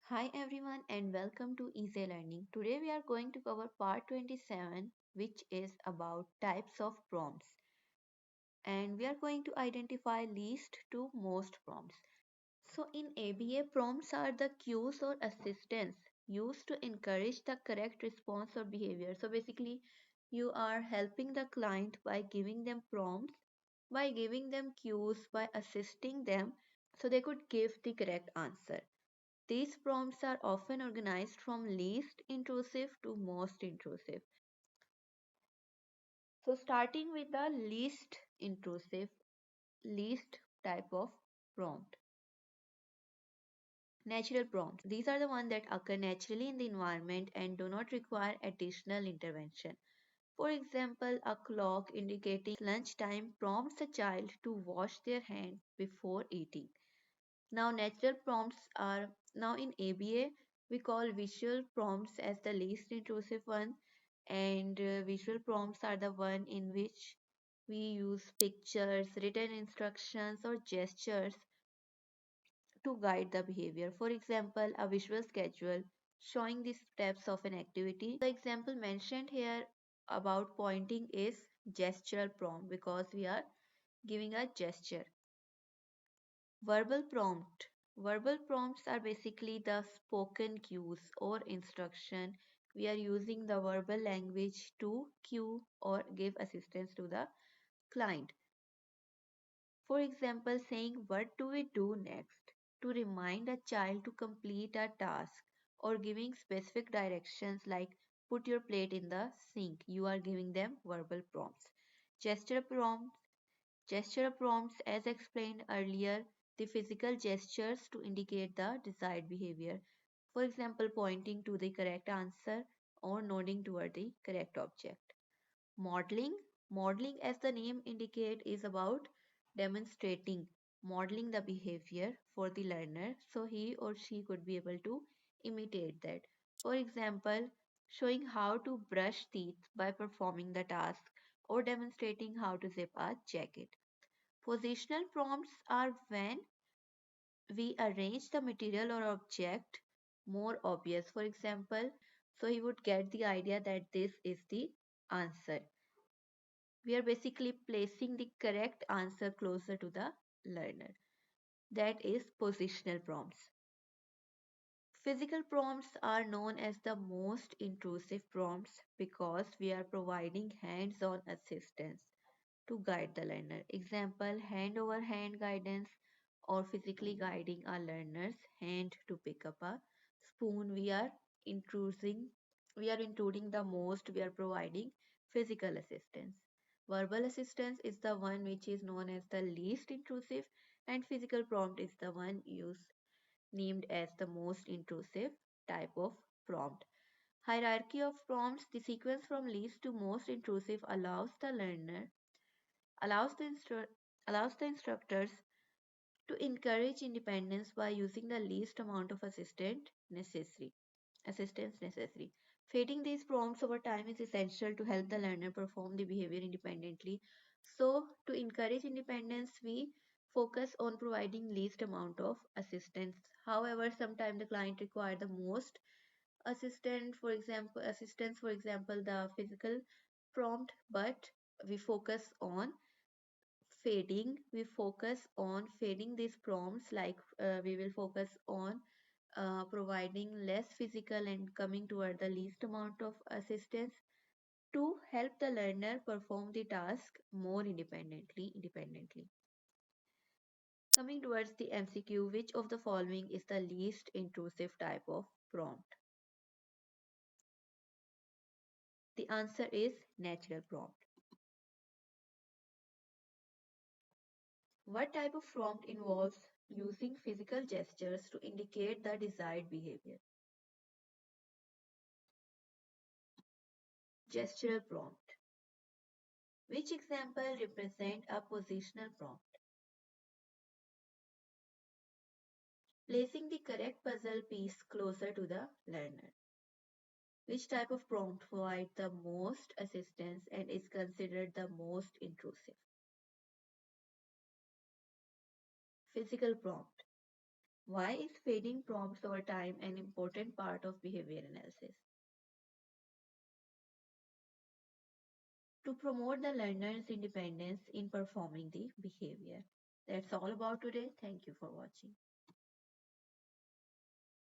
Hi everyone and welcome to Ezay Learning. Today we are going to cover part 27 which is about types of prompts and we are going to identify least to most prompts. So in ABA prompts are the cues or assistance used to encourage the correct response or behavior. So basically you are helping the client by giving them prompts, by giving them cues, by assisting them so they could give the correct answer. These prompts are often organized from least intrusive to most intrusive. So, starting with the least intrusive, least type of prompt. Natural prompts. These are the ones that occur naturally in the environment and do not require additional intervention. For example, a clock indicating lunchtime prompts a child to wash their hands before eating. Now, natural prompts are now in ABA, we call visual prompts as the least intrusive one, and visual prompts are the one in which we use pictures, written instructions, or gestures to guide the behavior. For example, a visual schedule showing the steps of an activity. The example mentioned here about pointing is gestural prompt because we are giving a gesture. Verbal prompt. Verbal prompts are basically the spoken cues or instruction. We are using the verbal language to cue or give assistance to the client. For example, saying, "What do we do next?" to remind a child to complete a task, or giving specific directions like, "Put your plate in the sink." You are giving them verbal prompts. Gesture prompts. Gesture prompts, as explained earlier, the physical gestures to indicate the desired behavior. For example, pointing to the correct answer or nodding toward the correct object. Modeling. Modeling, as the name indicates, is about demonstrating, modeling the behavior for the learner so he or she could be able to imitate that. For example, showing how to brush teeth by performing the task or demonstrating how to zip a jacket. Positional prompts are when we arrange the material or object more obvious. For example, so he would get the idea that this is the answer. We are basically placing the correct answer closer to the learner. That is positional prompts. Physical prompts are known as the most intrusive prompts because we are providing hands on assistance to guide the learner. Example, hand over hand guidance or physically guiding a learner's hand to pick up a spoon. Intruding we are intruding the most, we are providing physical assistance. Verbal assistance is the one which is known as the least intrusive, and physical prompt is the one used named as the most intrusive type of prompt. Hierarchy of prompts, the sequence from least to most intrusive allows the instru- allows the instructors to encourage independence by using the least amount of assistance necessary. Fading these prompts over time is essential to help the learner perform the behavior independently. So, to encourage independence, we focus on providing least amount of assistance. However, sometimes the client require the most assistance, for example, the physical prompt, but we focus on fading these prompts, like we will focus on providing less physical and coming toward the least amount of assistance to help the learner perform the task more independently. Coming towards the MCQ, which of the following is the least intrusive type of prompt? The answer is natural prompt. What type of prompt involves using physical gestures to indicate the desired behavior? Gestural prompt. Which example represent a positional prompt? Placing the correct puzzle piece closer to the learner. Which type of prompt provides the most assistance and is considered the most intrusive? Physical prompt. Why is fading prompts over time an important part of behavior analysis? To promote the learner's independence in performing the behavior. That's all about today. Thank you for watching.